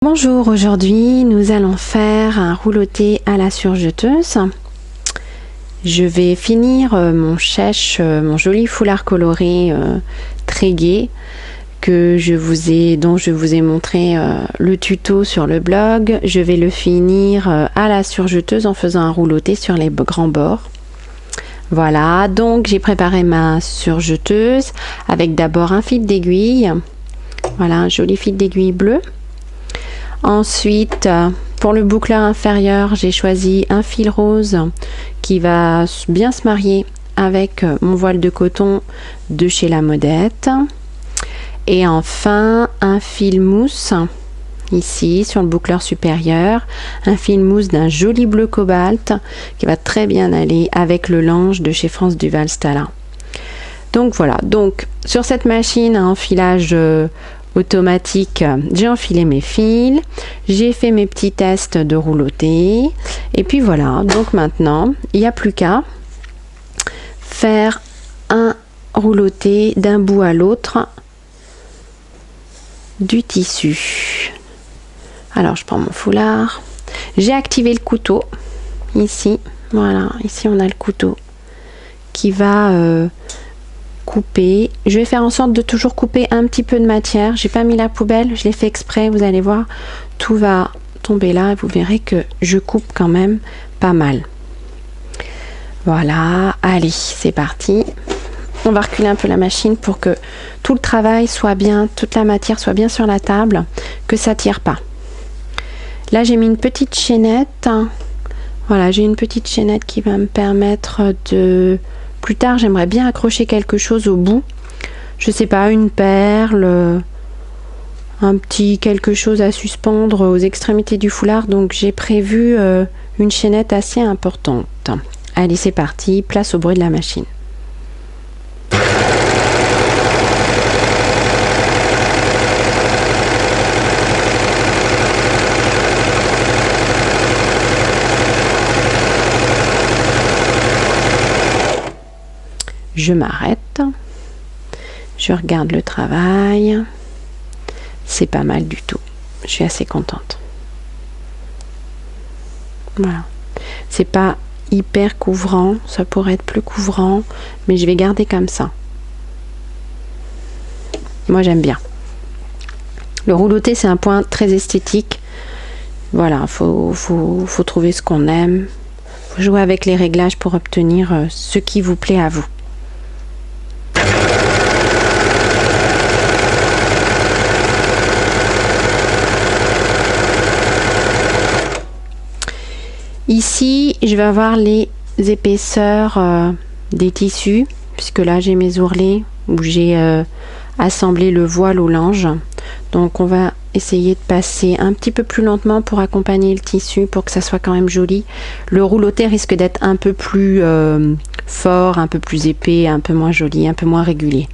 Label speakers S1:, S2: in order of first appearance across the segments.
S1: Bonjour, aujourd'hui nous allons faire un rouloté à la surjeteuse. Je vais finir mon joli foulard coloré très gai dont je vous ai montré le tuto sur le blog. Je vais le finir à la surjeteuse en faisant un rouloté sur les grands bords. Voilà, donc j'ai préparé ma surjeteuse avec d'abord un fil d'aiguille. Voilà, un joli fil d'aiguille bleu. Ensuite, pour le boucleur inférieur, j'ai choisi un fil rose qui va bien se marier avec mon voile de coton de chez La Modette. Et enfin, un fil mousse, ici sur le boucleur supérieur, un fil mousse d'un joli bleu cobalt qui va très bien aller avec le lange de chez France Duval Stala. Donc voilà, donc sur cette machine à enfilage automatique, j'ai enfilé mes fils, j'ai fait mes petits tests de rouloté et puis voilà, donc maintenant il n'y a plus qu'à faire un rouloté d'un bout à l'autre du tissu. Alors je prends mon foulard, j'ai activé le couteau ici, voilà, ici on a le couteau qui va couper. Je vais faire en sorte de toujours couper un petit peu de matière. J'ai pas mis la poubelle, je l'ai fait exprès, vous allez voir, tout va tomber là et vous verrez que je coupe quand même pas mal. Voilà, allez, c'est parti. On va reculer un peu la machine pour que tout le travail soit bien, toute la matière soit bien sur la table, que ça tire pas. Là, j'ai mis une petite chaînette. Voilà, j'ai une petite chaînette qui va me permettre de... Plus tard, j'aimerais bien accrocher quelque chose au bout. Je sais pas, une perle, un petit quelque chose à suspendre aux extrémités du foulard. Donc, j'ai prévu une chaînette assez importante. Allez, c'est parti. Place au bruit de la machine. Je m'arrête, je regarde le travail, c'est pas mal du tout, je suis assez contente. Voilà, c'est pas hyper couvrant, ça pourrait être plus couvrant, mais je vais garder comme ça. Moi j'aime bien. Le rouloté c'est un point très esthétique, voilà, faut trouver ce qu'on aime, faut jouer avec les réglages pour obtenir ce qui vous plaît à vous. Ici, je vais avoir les épaisseurs des tissus, puisque là j'ai mes ourlets où j'ai assemblé le voile au lange. Donc on va essayer de passer un petit peu plus lentement pour accompagner le tissu, pour que ça soit quand même joli. Le rouloté risque d'être un peu plus fort, un peu plus épais, un peu moins joli, un peu moins régulier.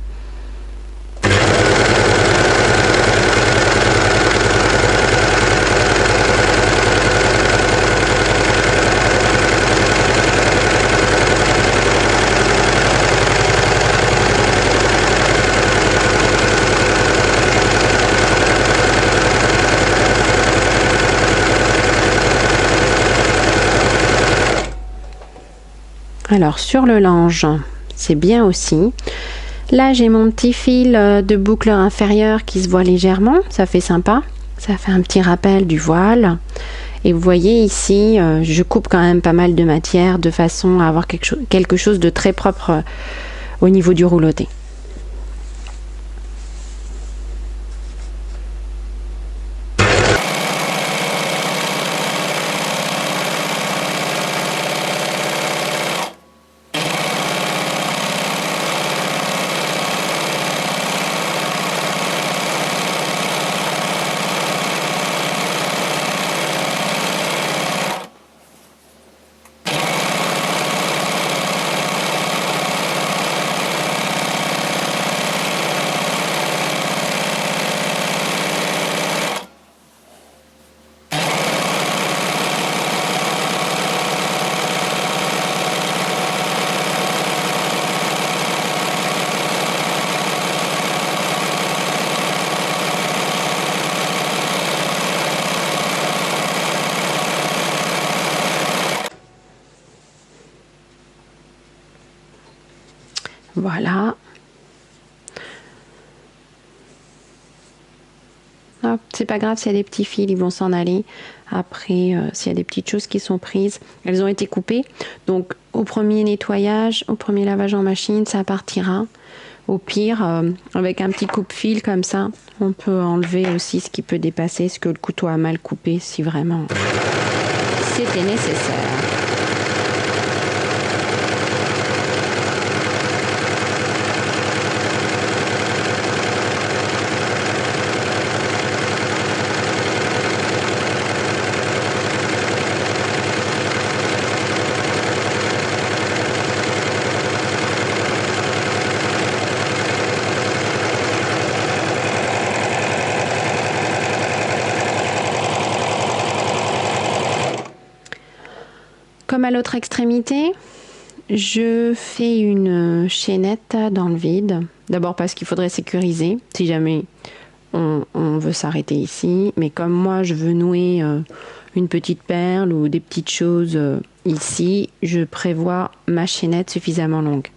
S1: Alors sur le lange, c'est bien aussi. Là j'ai mon petit fil de boucleur inférieur qui se voit légèrement, ça fait sympa. Ça fait un petit rappel du voile. Et vous voyez ici, je coupe quand même pas mal de matière de façon à avoir quelque chose de très propre au niveau du rouloté. Voilà. C'est pas grave s'il y a des petits fils, ils vont s'en aller. Après, s'il y a des petites choses qui sont prises, elles ont été coupées. Donc, au premier nettoyage, au premier lavage en machine, ça partira. Au pire, avec un petit coupe-fil comme ça, on peut enlever aussi ce qui peut dépasser, ce que le couteau a mal coupé, si vraiment c'était nécessaire. Comme à l'autre extrémité, je fais une chaînette dans le vide. D'abord parce qu'il faudrait sécuriser si jamais on veut s'arrêter ici. Mais comme moi, je veux nouer une petite perle ou des petites choses ici, je prévois ma chaînette suffisamment longue.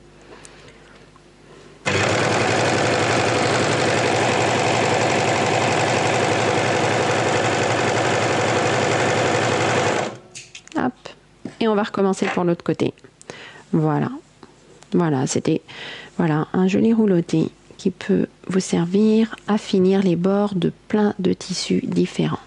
S1: Hop. Et on va recommencer pour l'autre côté. Voilà. Voilà, c'était un joli rouloté qui peut vous servir à finir les bords de plein de tissus différents.